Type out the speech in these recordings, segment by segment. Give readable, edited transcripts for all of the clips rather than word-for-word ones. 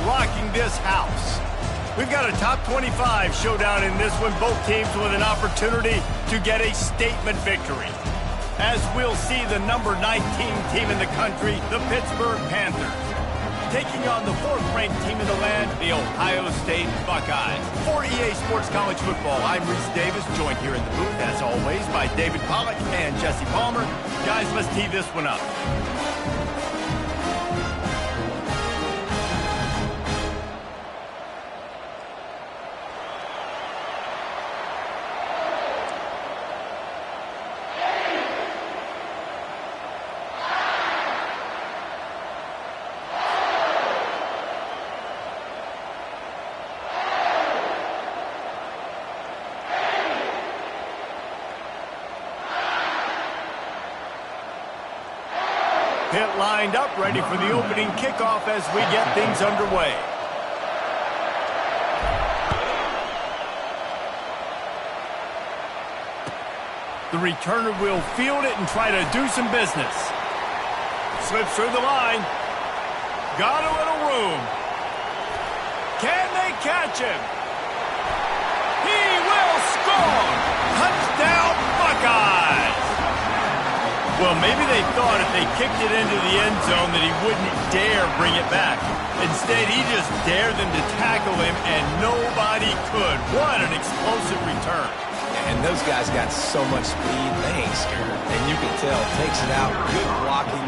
rocking this house. We've got a top 25 showdown in this one, both teams with an opportunity to get a statement victory. As we'll see the number 19 team in the country, the Pittsburgh Panthers, taking on the fourth-ranked team in the land, the Ohio State Buckeyes. For EA Sports College Football, I'm Reese Davis, joined here in the booth, as always, by David Pollack and Jesse Palmer. Guys, let's tee this one up. Pit lined up, ready for the opening kickoff as we get things underway. The returner will field it and try to do some business. Slips through the line. Got a little room. Can they catch him? He will score! Touchdown, Buckeyes! Well, maybe they thought if they kicked it into the end zone that he wouldn't dare bring it back. Instead, he just dared them to tackle him, and nobody could. What an explosive return. And those guys got so much speed, they ain't scared. And you can tell, takes it out, good blocking,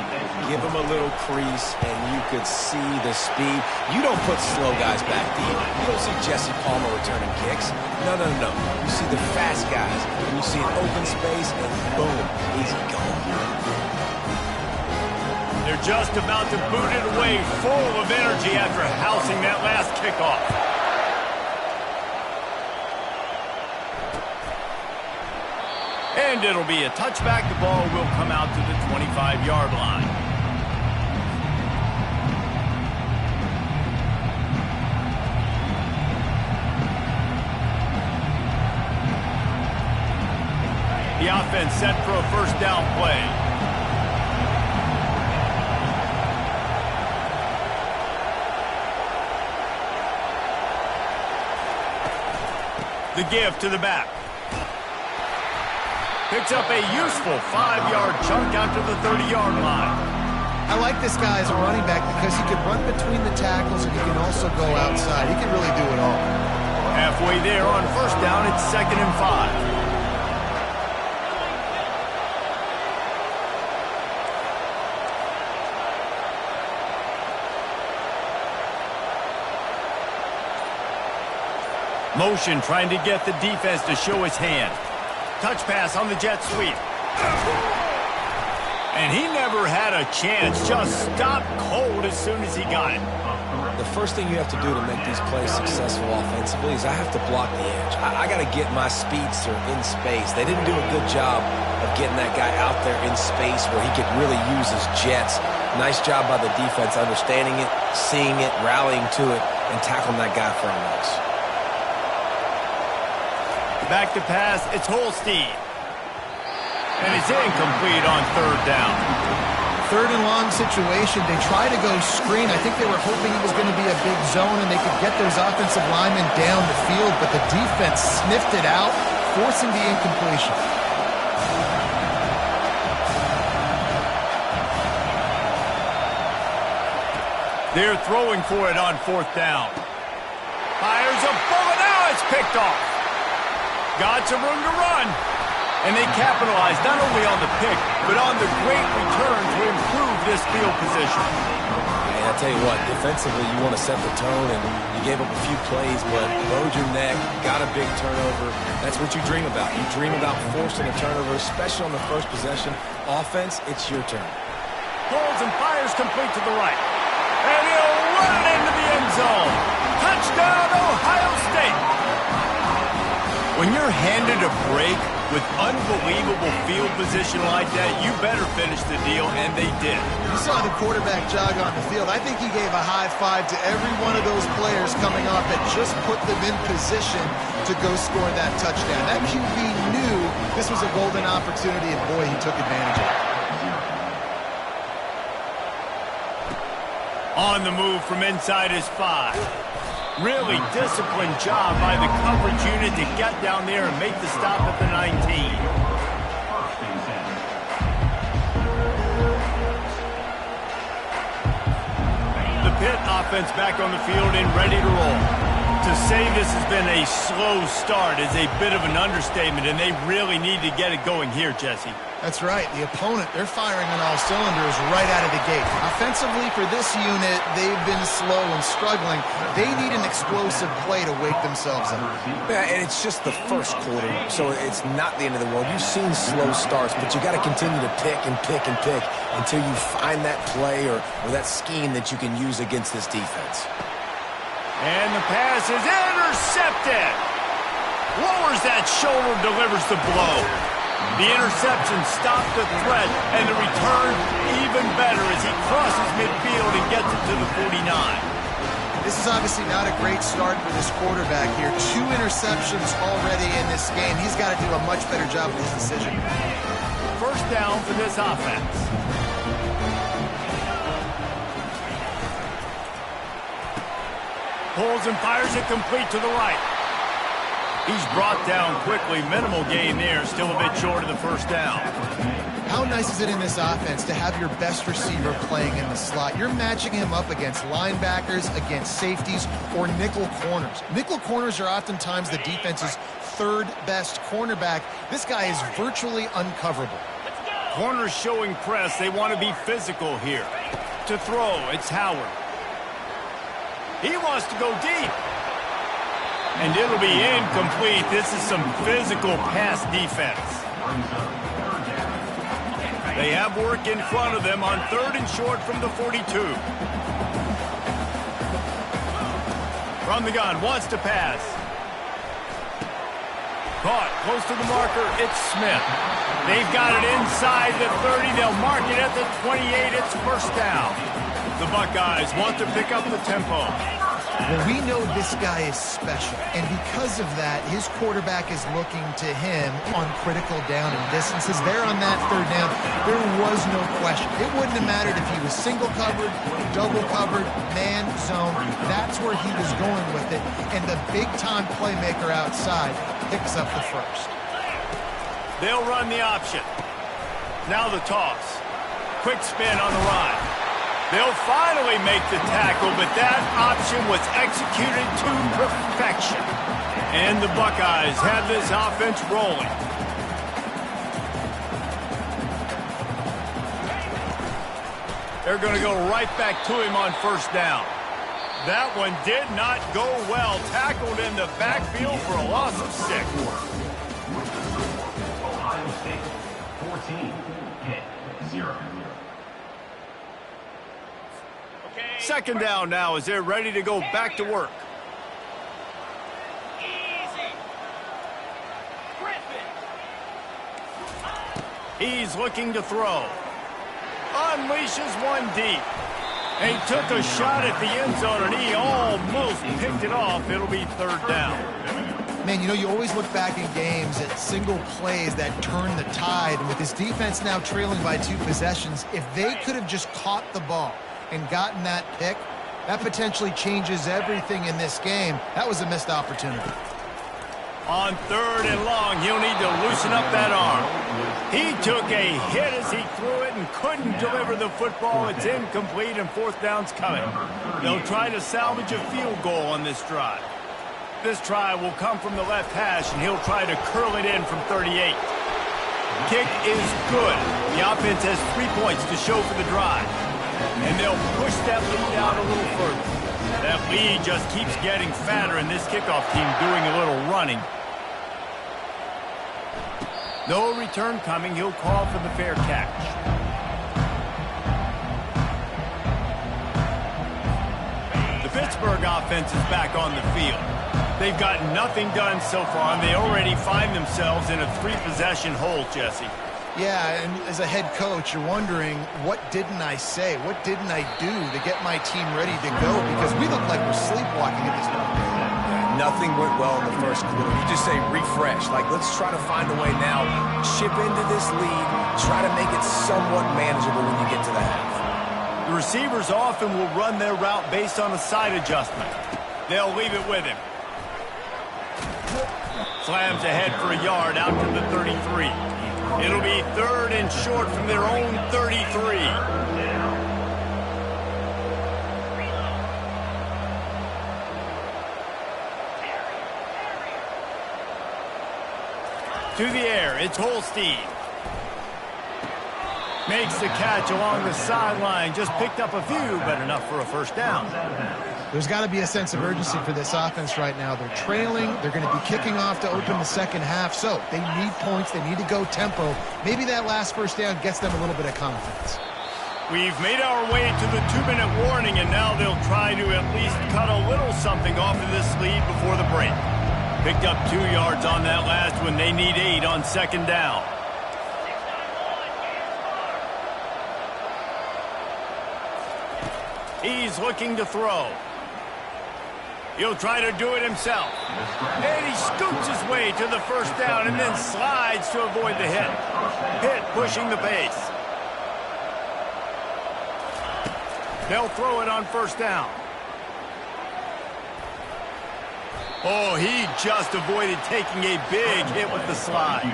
give him a little crease, and you could see the speed. You don't put slow guys back deep. You don't see Jesse Palmer returning kicks. No. You see the fast guys, and you see an open space, and boom, he's gone. They're just about to boot it away, full of energy after housing that last kickoff. And it'll be a touchback. The ball will come out to the 25-yard line. The offense set for a first down play. The give to the back. Picks up a useful 5-yard chunk out to the 30-yard line. I like this guy as a running back because he can run between the tackles and he can also go outside. He can really do it all. Halfway there on first down, it's 2nd and 5. Motion trying to get the defense to show his hand. Touch pass on the jet sweep. And he never had a chance. Just stopped cold as soon as he got it. The first thing you have to do to make these plays successful offensively is I have to block the edge. I got to get my speedster in space. They didn't do a good job of getting that guy out there in space where he could really use his jets. Nice job by the defense understanding it, seeing it, rallying to it, and tackling that guy for a loss. Back to pass, it's Holstein. And it's incomplete on third down. Third and long situation. They try to go screen. I think they were hoping it was going to be a big zone and they could get those offensive linemen down the field, but the defense sniffed it out, forcing the incompletion. They're throwing for it on fourth down. Fires a bullet. Now it's picked off. Got some room to run. And they capitalized not only on the pick, but on the great return to improve this field position. And I tell you what, defensively, you want to set the tone, and you gave up a few plays, but rode your neck, got a big turnover. That's what you dream about. You dream about forcing a turnover, especially on the first possession. Offense, it's your turn. Pulls and fires complete to the right. And he'll run it into the end zone. Touchdown, Ohio State. When you're handed a break with unbelievable field position like that, you better finish the deal, and they did. You saw the quarterback jog on the field. I think he gave a high five to every one of those players coming off that just put them in position to go score that touchdown. That QB knew this was a golden opportunity, and boy, he took advantage of it. On the move from inside his 5. Really disciplined job by the coverage unit to get down there and make the stop at the 19. The Pitt offense back on the field and ready to roll. To say this has been a slow start is a bit of an understatement, and they really need to get it going here, Jesse. That's right. The opponent, they're firing on all cylinders right out of the gate. Offensively, for this unit, they've been slow and struggling. They need an explosive play to wake themselves up. Yeah, and it's just the first quarter, so it's not the end of the world. You've seen slow starts, but you got to continue to pick and pick and pick until you find that play or that scheme that you can use against this defense. And the pass is intercepted. Lowers that shoulder, delivers the blow. The interception stopped the threat, and the return even better as he crosses midfield and gets it to the 49. This is obviously not a great start for this quarterback here. 2 interceptions already in this game. He's got to do a much better job with his decision. First down for this offense. Pulls and fires it complete to the right. He's brought down quickly. Minimal gain there. Still a bit short of the first down. How nice is it in this offense to have your best receiver playing in the slot? You're matching him up against linebackers, against safeties, or nickel corners. Nickel corners are oftentimes the defense's 3rd best cornerback. This guy is virtually uncoverable. Corners showing press. They want to be physical here. To throw, it's Howard. He wants to go deep. And it'll be incomplete. This is some physical pass defense. They have work in front of them on 3rd and short from the 42. From the gun, wants to pass. Caught, close to the marker, it's Smith. They've got it inside the 30. They'll mark it at the 28. It's first down. The Buckeyes want to pick up the tempo. Well, we know this guy is special, and because of that, his quarterback is looking to him on critical down and distances. There on that 3rd down, there was no question. It wouldn't have mattered if he was single covered, double covered, man, zone. That's where he was going with it, and the big-time playmaker outside picks up the first. They'll run the option. Now the toss. Quick spin on the run. They'll finally make the tackle, but that option was executed to perfection. And the Buckeyes have this offense rolling. They're going to go right back to him on first down. That one did not go well. Tackled in the backfield for a loss of 6. Ohio State, 14, hit, 0. Second down now as they're ready to go back to work. He's looking to throw. Unleashes one deep. And he took a shot at the end zone, and he almost picked it off. It'll be 3rd down. Man, you know, you always look back in games at single plays that turn the tide. And with this defense now trailing by 2 possessions, if they could have just caught the ball and gotten that pick, that potentially changes everything in this game. That was a missed opportunity. On 3rd and long, he'll need to loosen up that arm. He took a hit as he threw it and couldn't deliver the football. It's incomplete, and 4th down's coming. They'll try to salvage a field goal on this drive. This try will come from the left hash, and he'll try to curl it in from 38. Kick is good. The offense has 3 points to show for the drive. And they'll push that lead out a little further. That lead just keeps getting fatter, and this kickoff team doing a little running. No return coming. He'll call for the fair catch. The Pittsburgh offense is back on the field. They've got nothing done so far, and they already find themselves in a 3-possession hole, Jesse. Yeah, and as a head coach, you're wondering, what didn't I say? What didn't I do to get my team ready to go? Because we look like we're sleepwalking at this point. Nothing went well in the first quarter. You just say refresh. Like, let's try to find a way now. Chip into this lead. Try to make it somewhat manageable when you get to the half. The receivers often will run their route based on a side adjustment. They'll leave it with him. Slams ahead for a yard out to the 33. It'll be 3rd and short from their own 33. To the air, it's Holstein. Makes the catch along the sideline. Just picked up a few, but enough for a first down. There's got to be a sense of urgency for this offense right now. They're trailing. They're going to be kicking off to open the second half. So they need points. They need to go tempo. Maybe that last first down gets them a little bit of confidence. We've made our way to the 2-minute warning, and now they'll try to at least cut a little something off of this lead before the break. Picked up 2 yards on that last one. They need 8 on second down. He's looking to throw. He'll try to do it himself. And he scoots his way to the first down and then slides to avoid the hit. Hit pushing the pace. They'll throw it on first down. Oh, he just avoided taking a big hit with the slide.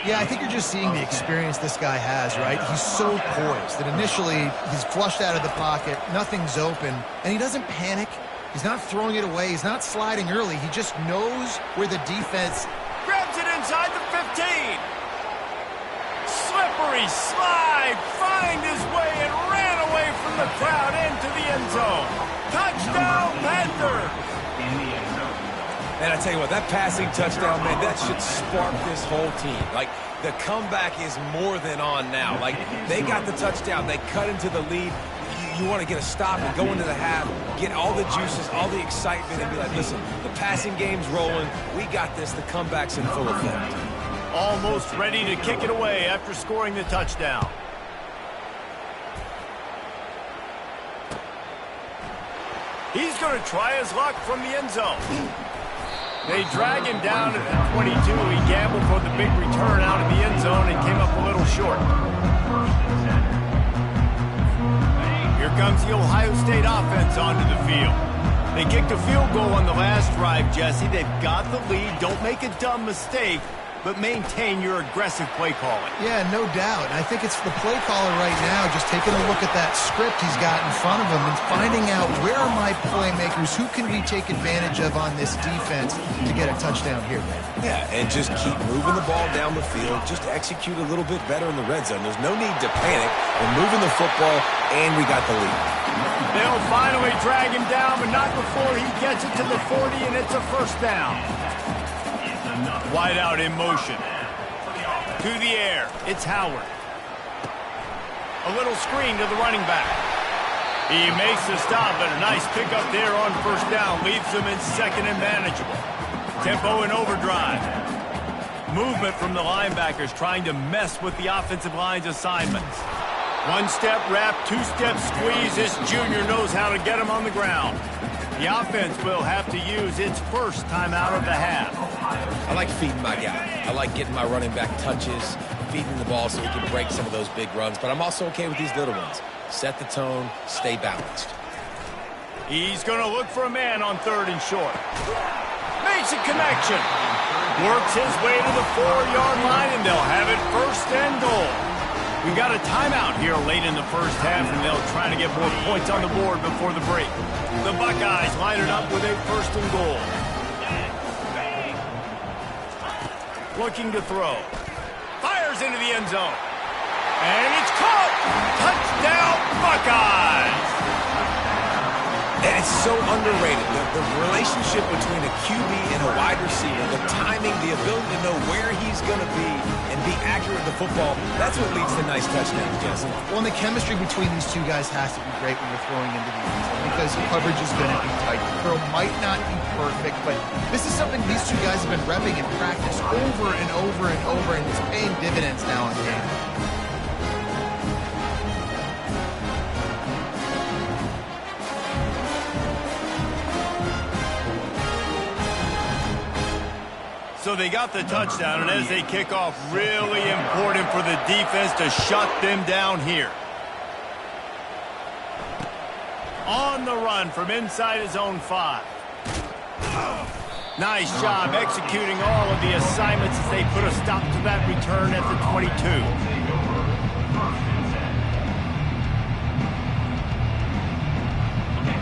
Yeah, I think you're just seeing the experience this guy has, right? He's so poised that initially he's flushed out of the pocket, nothing's open, and he doesn't panic. He's not throwing it away. He's not sliding early. He just knows where the defense... Grabs it inside the 15. Slippery slide, find his way and ran away from the crowd into the end zone. Touchdown, Panthers! And I tell you what, that passing touchdown, man, that should spark this whole team. Like, the comeback is more than on now. Like, they got the touchdown. They cut into the lead. You want to get a stop and go into the half, get all the juices, all the excitement, and be like, listen, the passing game's rolling. We got this. The comeback's in full effect. Almost ready to kick it away after scoring the touchdown. He's going to try his luck from the end zone. They drag him down at the 22. He gambled for the big return out of the end zone and came up a little short. Here comes the Ohio State offense onto the field. They kicked a field goal on the last drive, Jesse. They've got the lead. Don't make a dumb mistake, but maintain your aggressive play calling. Yeah, no doubt. And I think it's the play caller right now just taking a look at that script he's got in front of him and finding out where are my playmakers, who can we take advantage of on this defense to get a touchdown here, man. Yeah, and just keep moving the ball down the field. Just execute a little bit better in the red zone. There's no need to panic. We're moving the football, and we got the lead. They'll finally drag him down, but not before he gets it to the 40, and it's a first down. Wide out in motion. To the air, it's Howard. A little screen to the running back. He makes the stop, but a nice pickup there on first down. Leaves him in second and manageable. Tempo in overdrive. Movement from the linebackers trying to mess with the offensive line's assignments. One-step wrap, two-step squeeze. This junior knows how to get him on the ground. The offense will have to use its first timeout of the half. I like feeding my guy. I like getting my running back touches, feeding the ball so he can break some of those big runs. But I'm also okay with these little ones. Set the tone, stay balanced. He's going to look for a man on third and short. Makes a connection. Works his way to the 4-yard line, and they'll have it first and goal. We got a timeout here late in the first half, and they'll try to get more points on the board before the break. The Buckeyes line it up with a first and goal. Looking to throw. Fires into the end zone. And it's caught! Touchdown, Buckeyes! And it's so underrated. The relationship between a QB and a wide receiver, the timing, the ability to know where he's going to be and be accurate with the football, that's what leads to nice touchdowns, Jesse. Well, and the chemistry between these two guys has to be great when you're throwing into the end zone because coverage is going to be tight. The throw might not be perfect, but this is something these two guys have been repping in practice over and over and over, and it's paying dividends now in game. So they got the touchdown, and as they kick off, really important for the defense to shut them down here. On the run from inside his own 5. Nice job executing all of the assignments as they put a stop to that return at the 22.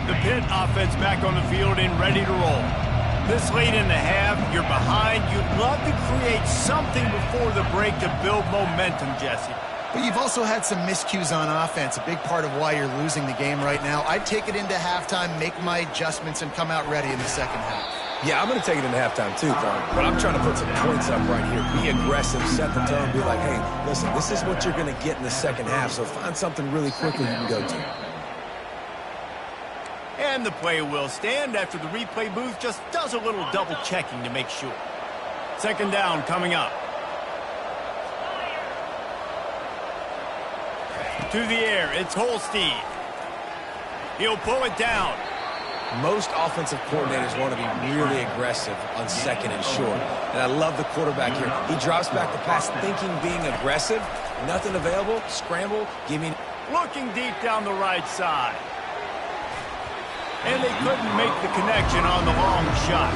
The Pitt offense back on the field and ready to roll. This late in the half, you're behind. You'd love to create something before the break to build momentum, Jesse. But you've also had some miscues on offense, a big part of why you're losing the game right now. I'd take it into halftime, make my adjustments, and come out ready in the second half. Yeah, I'm going to take it into halftime too, Thorne. But I'm trying to put some points up right here. Be aggressive, set the tone, be like, hey, listen, this is what you're going to get in the second half, so find something really quickly you can go to. And the play will stand after the replay booth just does a little double checking to make sure. Second down coming up. To the air, it's Holstein. He'll pull it down. Most offensive coordinators want to be really aggressive on second and short. And I love the quarterback here. He drops back the pass thinking being aggressive. Nothing available. Scramble. Give me... Looking deep down the right side. And they couldn't make the connection on the long shot.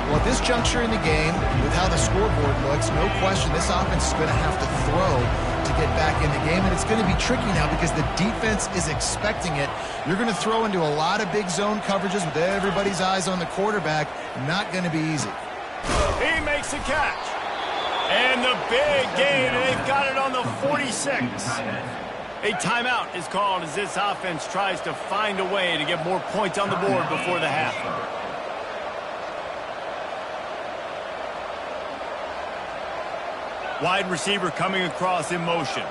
Well, at this juncture in the game, with how the scoreboard looks, no question this offense is going to have to throw to get back in the game, and it's going to be tricky now because the defense is expecting it. You're going to throw into a lot of big zone coverages with everybody's eyes on the quarterback. Not going to be easy. He makes a catch. And the big gain, and they've got it on the 46. A timeout is called as this offense tries to find a way to get more points on the board before the half. Wide receiver coming across in motion.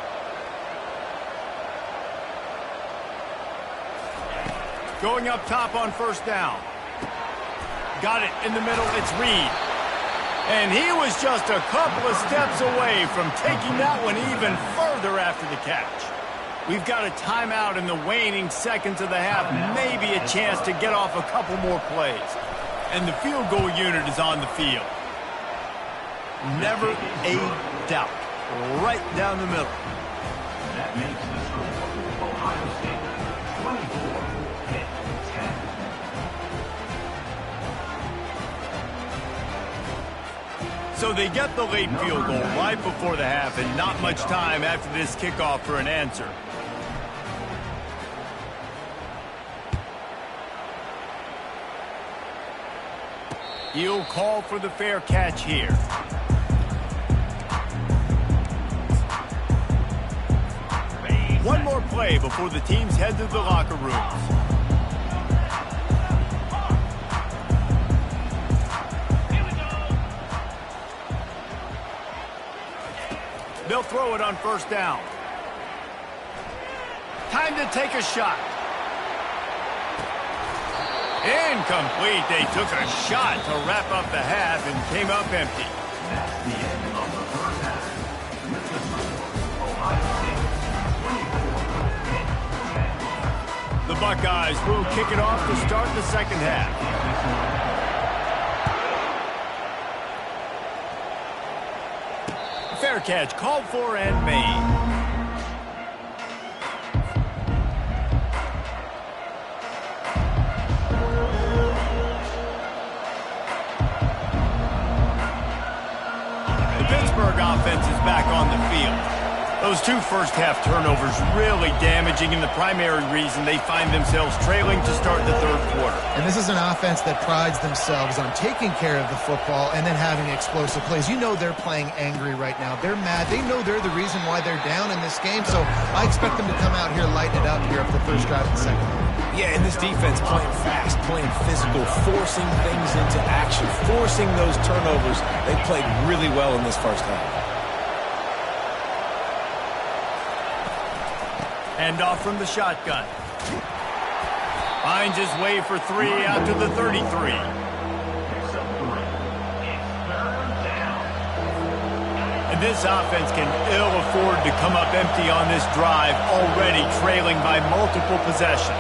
Going up top on first down. Got it in the middle, it's Reed. And he was just a couple of steps away from taking that one even further after the catch. We've got a timeout in the waning seconds of the half, maybe a chance to get off a couple more plays. And the field goal unit is on the field. Never a doubt. Right down the middle. That makes the score Ohio State 24, Pitt 10. So they get the late field goal right before the half and not much time after this kickoff for an answer. He'll call for the fair catch here. One more play before the teams head to the locker rooms. They'll throw it on first down. Time to take a shot. Incomplete. They took a shot to wrap up the half and came up empty. That's the end of the first half. Ohio State 24, Pitt 10. The Buckeyes will kick it off to start the second half. Fair catch called for and made. Offense is back on the field. Those two first-half turnovers really damaging, and the primary reason they find themselves trailing to start the third quarter. And this is an offense that prides themselves on taking care of the football and then having explosive plays. You know they're playing angry right now. They're mad. They know they're the reason why they're down in this game, so I expect them to come out here, lighten it up here for the first drive of the second half. Yeah, and this defense playing fast, playing physical, forcing things into action, forcing those turnovers. They played really well in this first half. Hand off from the shotgun. Finds his way for three out to the 33. It's third down. And this offense can ill afford to come up empty on this drive, already trailing by multiple possessions.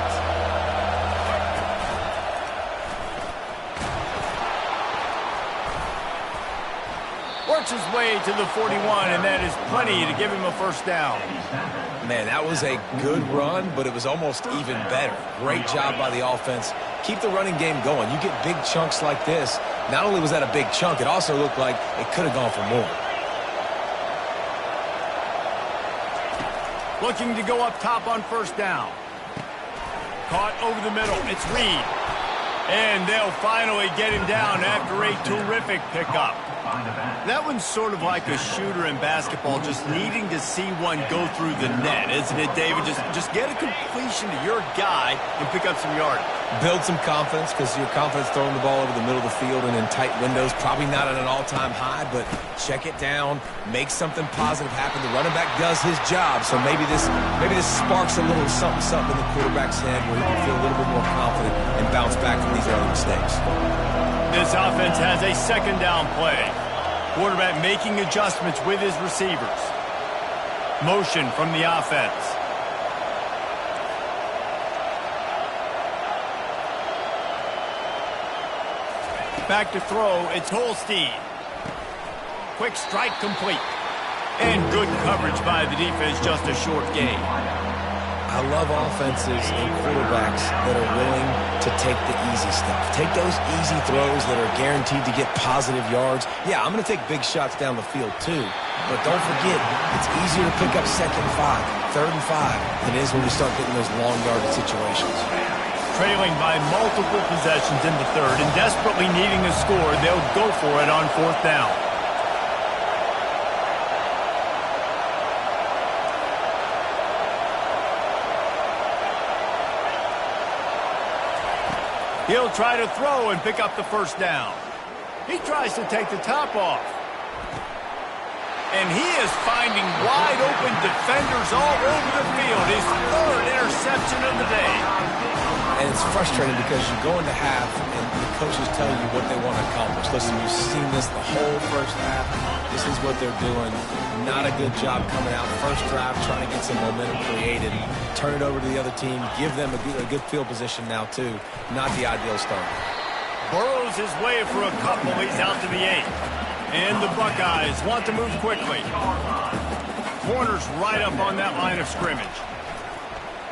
makes his way to the 41, and that is plenty to give him a first down. Man, that was a good run, but it was almost even better. Great job by the offense. Keep the running game going. You get big chunks like this. Not only was that a big chunk, it also looked like it could have gone for more. Looking to go up top on first down. Caught over the middle. It's Reed. And they'll finally get him down after a terrific pickup. That one's sort of like a shooter in basketball, just needing to see one go through the net, isn't it, David? Just get a completion to your guy and pick up some yardage. Build some confidence, because your confidence throwing the ball over the middle of the field and in tight windows, probably not at an all-time high, but check it down, make something positive happen. The running back does his job, so maybe this sparks a little something in the quarterback's head where he can feel a little bit more confident and bounce back from these early mistakes. This offense has a second down play. Quarterback making adjustments with his receivers. Motion from the offense. Back to throw, it's Holstein. Quick strike complete. And good coverage by the defense, just a short gain. I love offenses and quarterbacks that are willing to take the easy stuff. Take those easy throws that are guaranteed to get positive yards. Yeah, I'm going to take big shots down the field too. But don't forget, it's easier to pick up second and 5, third and 5 than it is when you start getting those long yardage situations. Trailing by multiple possessions in the third and desperately needing a score, they'll go for it on fourth down. He'll try to throw and pick up the first down. He tries to take the top off. And he is finding wide open defenders all over the field. His third interception of the day. And it's frustrating because you go into half and the coaches tell you what they want to accomplish. Listen, you've seen this the whole first half. This is what they're doing. Not a good job coming out. First drive, trying to get some momentum created. Turn it over to the other team. Give them a good field position now, too. Not the ideal start. Burrows his way for a couple. He's out to the 8. And the Buckeyes want to move quickly. Corner's right up on that line of scrimmage.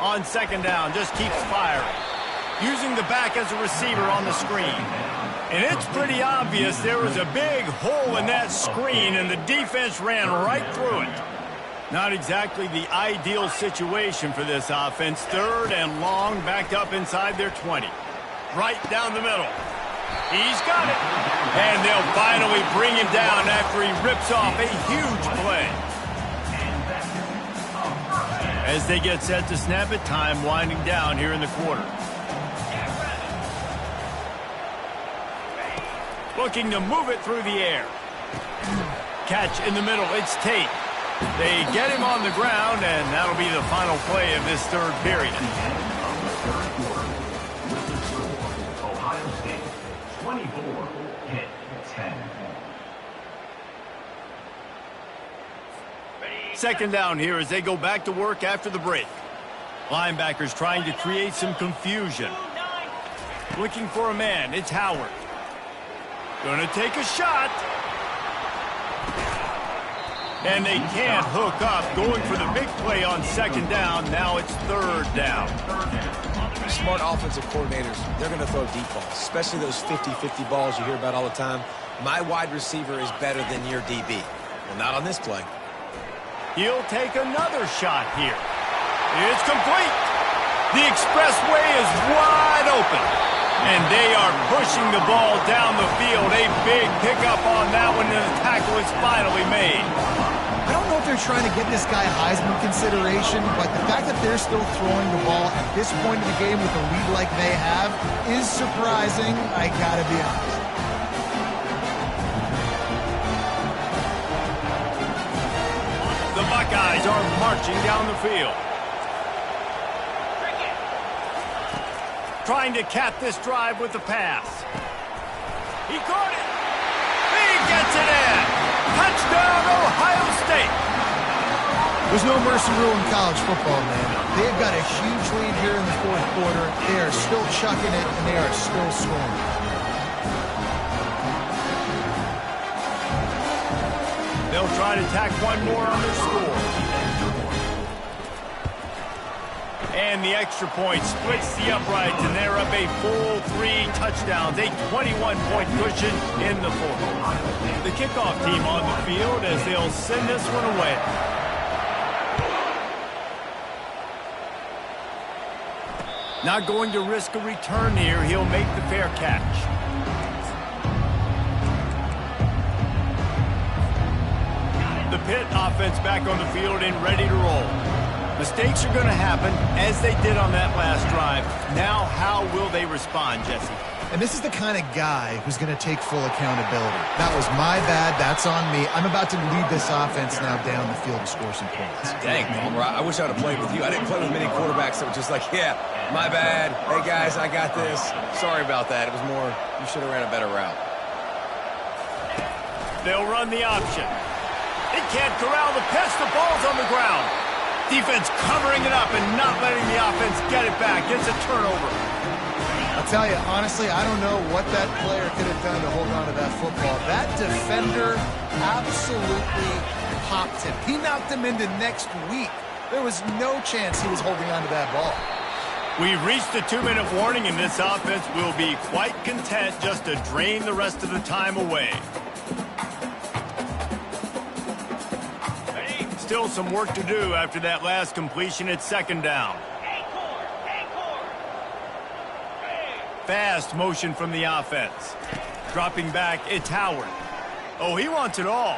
On second down, just keeps firing. Using the back as a receiver on the screen. And it's pretty obvious there was a big hole in that screen, and the defense ran right through it. Not exactly the ideal situation for this offense. Third and long, backed up inside their 20. Right down the middle. He's got it. And they'll finally bring him down after he rips off a huge play. As they get set to snap it, time winding down here in the quarter. Looking to move it through the air. Catch in the middle. It's Tate. They get him on the ground, and that'll be the final play of this third period. Ohio State 24 hit 10. Second down here as they go back to work after the break. Linebackers trying to create some confusion. Looking for a man. It's Howard. Gonna take a shot. And they can't hook up. Going for the big play on second down. Now it's third down. Smart offensive coordinators, they're going to throw deep balls, especially those 50-50 balls you hear about all the time. My wide receiver is better than your DB. Well, not on this play. He'll take another shot here. It's complete. The expressway is wide open. And they are pushing the ball down the field. A big pickup on that one, and the tackle is finally made. I don't know if they're trying to get this guy Heisman consideration, but the fact that they're still throwing the ball at this point in the game with a lead like they have is surprising, I gotta be honest. The Buckeyes are marching down the field. Trying to cap this drive with the pass. He caught it. He gets it in. Touchdown, Ohio State. There's no mercy rule in college football, man. They've got a huge lead here in the fourth quarter. They are still chucking it, and they are still scoring. They'll try to tack one more on their score. And the extra point splits the uprights, and they're up a full 3 touchdowns, a 21-point cushion in the fourth. The kickoff team on the field as they'll send this one away. Not going to risk a return here. He'll make the fair catch. The Pitt offense back on the field and ready to roll. Mistakes are going to happen, as they did on that last drive. Now, how will they respond, Jesse? And this is the kind of guy who's going to take full accountability. That was my bad. That's on me. I'm about to lead this offense now down the field and score some points. Dang, Palmer, I wish I would have played with you. I didn't play with many quarterbacks that were just like, yeah, my bad. Hey, guys, I got this. Sorry about that. It was more, you should have ran a better route. They'll run the option. They can't corral the pitch. The ball's on the ground. Defense covering it up and not letting the offense get it back. Gets a turnover. I'll tell you, honestly, I don't know what that player could have done to hold on to that football. That defender absolutely popped him. He knocked him into next week. There was no chance he was holding on to that ball. We've reached the 2-minute warning, and this offense will be quite content just to drain the rest of the time away. Still some work to do after that last completion at second down. Fast motion from the offense. Dropping back, it's Howard. Oh, he wants it all.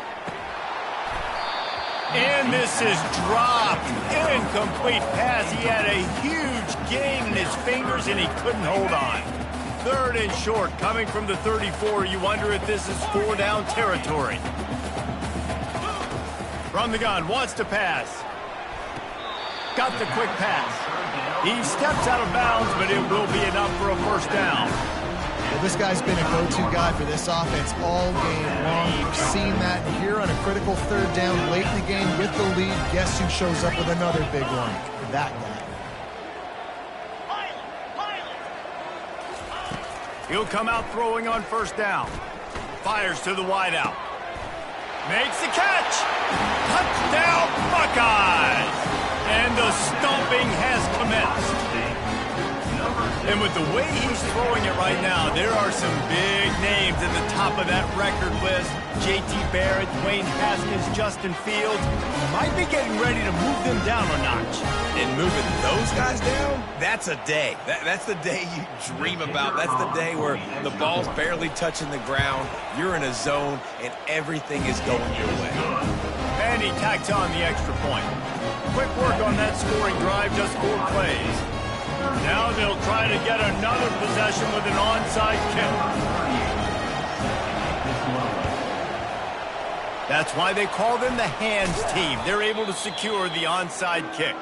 And this is dropped. Incomplete pass. He had a huge gain in his fingers, and he couldn't hold on. 3rd and short, coming from the 34. You wonder if this is 4-down territory. From the gun, wants to pass. Got the quick pass. He steps out of bounds, but it will be enough for a first down. Well, this guy's been a go-to guy for this offense all game long. We've seen that here on a critical 3rd down late in the game with the lead. Guess who shows up with another big one? That guy. He'll come out throwing on first down. Fires to the wideout. Makes the catch. Touchdown, Buckeyes. And the stomping has commenced. And with the way he's throwing it right now, there are some big names at the top of that record list. J.T. Barrett, Dwayne Haskins, Justin Fields. Might be getting ready to move them down a notch. And moving those guys down, that's a day. That's the day you dream about. That's the day where the ball's barely touching the ground, you're in a zone, and everything is going your way. And he tacks on the extra point. Quick work on that scoring drive, just 4 plays. Now they'll try to get another possession with an onside kick. That's why they call them the hands team. They're able to secure the onside kick.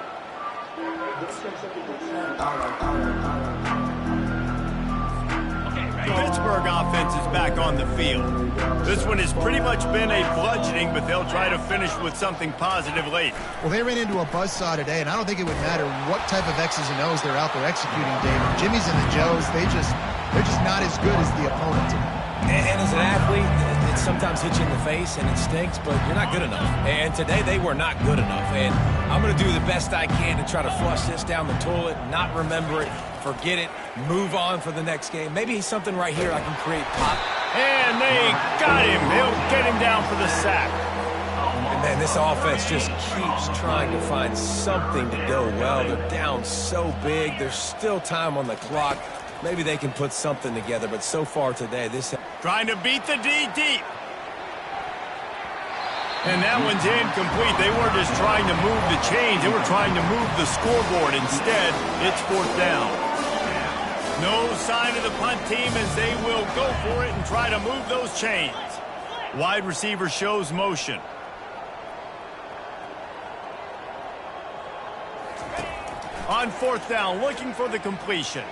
The Pittsburgh offense is back on the field. This one has pretty much been a bludgeoning, but they'll try to finish with something positive late. Well, they ran into a buzzsaw today, and I don't think it would matter what type of X's and O's they're out there executing, David. Jimmy's and the Joes, they're just not as good as the opponent today. And as an athlete, it sometimes hits you in the face and it stinks, but you're not good enough. And today they were not good enough. And I'm going to do the best I can to try to flush this down the toilet, not remember it, forget it, move on for the next game. Maybe something right here I can create pop. And they got him. They'll get him down for the sack. And man, this offense just keeps trying to find something to go well. They're down so big. There's still time on the clock. Maybe they can put something together, but so far today, this... Trying to beat the D deep. And that one's incomplete. They weren't just trying to move the chains. They were trying to move the scoreboard. Instead, it's 4th down. No sign of the punt team as they will go for it and try to move those chains. Wide receiver shows motion. On 4th down, looking for the completion.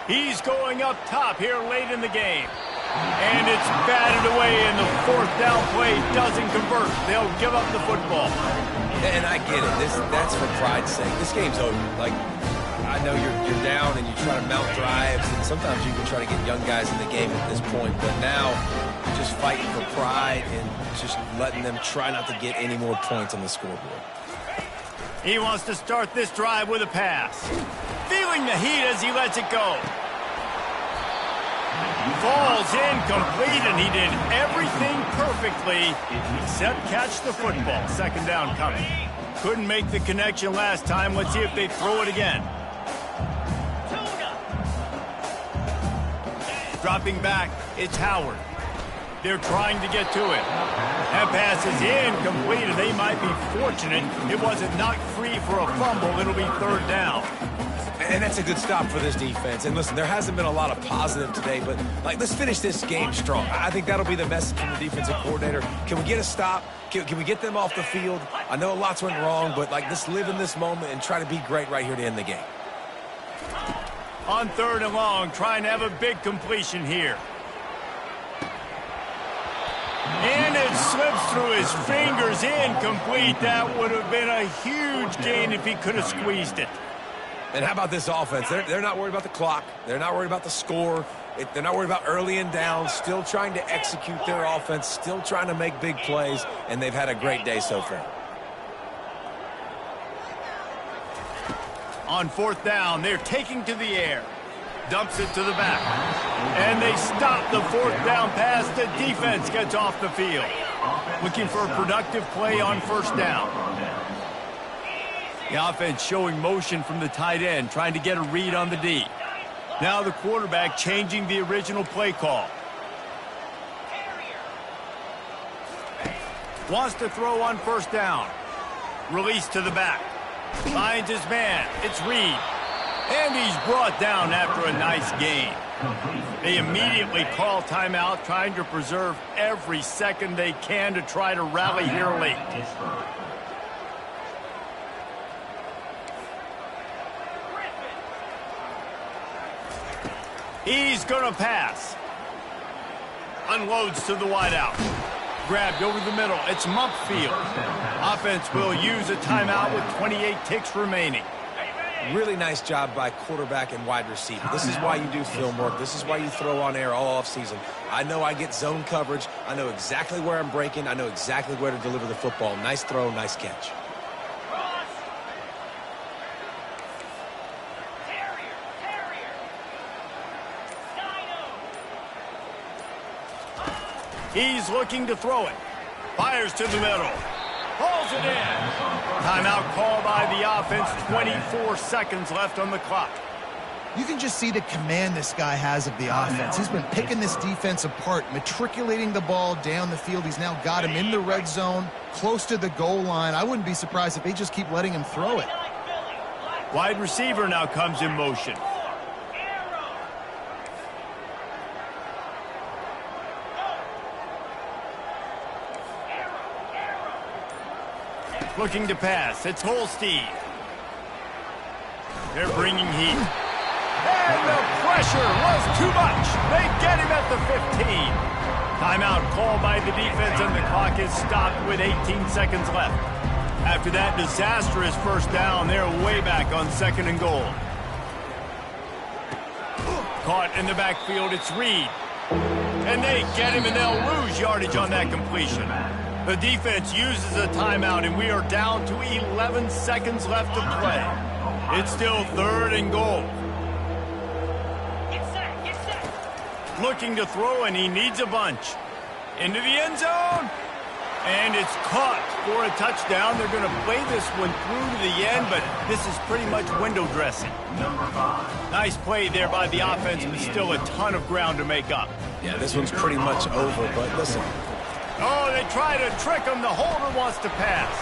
He's going up top here late in the game. And it's batted away, and the 4th down play doesn't convert. They'll give up the football. And I get it. That's for pride's sake. This game's over. Like, I know you're down and you try to mount drives, and sometimes you can try to get young guys in the game at this point. But now just fighting for pride and just letting them try not to get any more points on the scoreboard. He wants to start this drive with a pass. Feeling the heat as he lets it go. Falls incomplete, and he did everything perfectly except catch the football. Second down coming. Couldn't make the connection last time. Let's see if they throw it again. Dropping back, it's Howard. They're trying to get to it. That pass is incomplete, and they might be fortunate it wasn't knocked free for a fumble. It'll be third down. And that's a good stop for this defense. And listen, there hasn't been a lot of positive today, but let's finish this game strong. I think that'll be the message from the defensive coordinator. Can we get a stop? Can we get them off the field? I know lots went wrong, but let's live in this moment and try to be great right here to end the game. On third and long, trying to have a big completion here. And it slips through his fingers, incomplete. That would have been a huge gain if he could have squeezed it. And how about this offense? They're not worried about the clock. They're not worried about the score. They're not worried about early and down. Still trying to execute their offense. Still trying to make big plays. And they've had a great day so far. On fourth down, they're taking to the air. Dumps it to the back. And they stop the fourth down pass. The defense gets off the field. Looking for a productive play on first down. The offense showing motion from the tight end, trying to get a read on the D. Now the quarterback changing the original play call. Wants to throw on first down. Release to the back. Finds his man. It's Reed. And he's brought down after a nice gain. They immediately call timeout, trying to preserve every second they can to try to rally here late. He's going to pass. Unloads to the wideout. Grabbed over the middle. It's Mumpfield. Offense will use a timeout with 28 ticks remaining. Really nice job by quarterback and wide receiver. This is why you do film work. This is why you throw on air all offseason. I know I get zone coverage. I know exactly where I'm breaking. I know exactly where to deliver the football. Nice throw, nice catch. He's looking to throw it. Fires to the middle. Pulls it in. Timeout called by the offense. 24 seconds left on the clock. You can just see the command this guy has of the offense. He's been picking this defense apart, matriculating the ball down the field. He's now got him in the red zone, close to the goal line. I wouldn't be surprised if they just keep letting him throw it. Wide receiver now comes in motion. Looking to pass. It's Holstein. They're bringing heat. And the pressure was too much. They get him at the 15. Timeout called by the defense, and the clock is stopped with 18 seconds left. After that disastrous first down, they're way back on second and goal. Caught in the backfield, it's Reed. And they get him, and they'll lose yardage on that completion. The defense uses a timeout, and we are down to 11 seconds left to play. It's still third and goal. Looking to throw, and he needs a bunch. Into the end zone. And it's caught for a touchdown. They're going to play this one through to the end, but this is pretty much window dressing. Nice play there by the offense, but still a ton of ground to make up. Yeah, this one's pretty much over, but listen. Oh, they try to trick him. The holder wants to pass.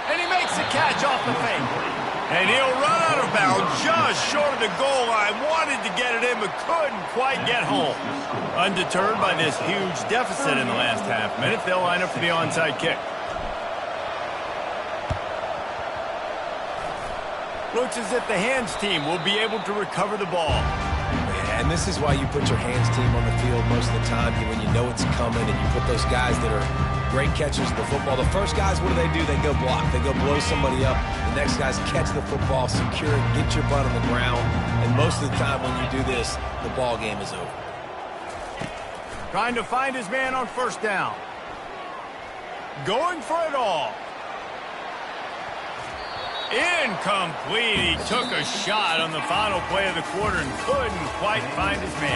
And he makes the catch off the fake. And he'll run out of bounds just short of the goal line. Wanted to get it in, but couldn't quite get home. Undeterred by this huge deficit in the last half minute, they'll line up for the onside kick. Looks as if the hands team will be able to recover the ball. And this is why you put your hands team on the field most of the time, when you know it's coming, and you put those guys that are great catchers of the football. The first guys, what do? They go block. They go blow somebody up. The next guys catch the football, secure it, get your butt on the ground. And most of the time when you do this, the ball game is over. Trying to find his man on first down. Going for it all. Incomplete. He took a shot on the final play of the quarter and couldn't quite find his man.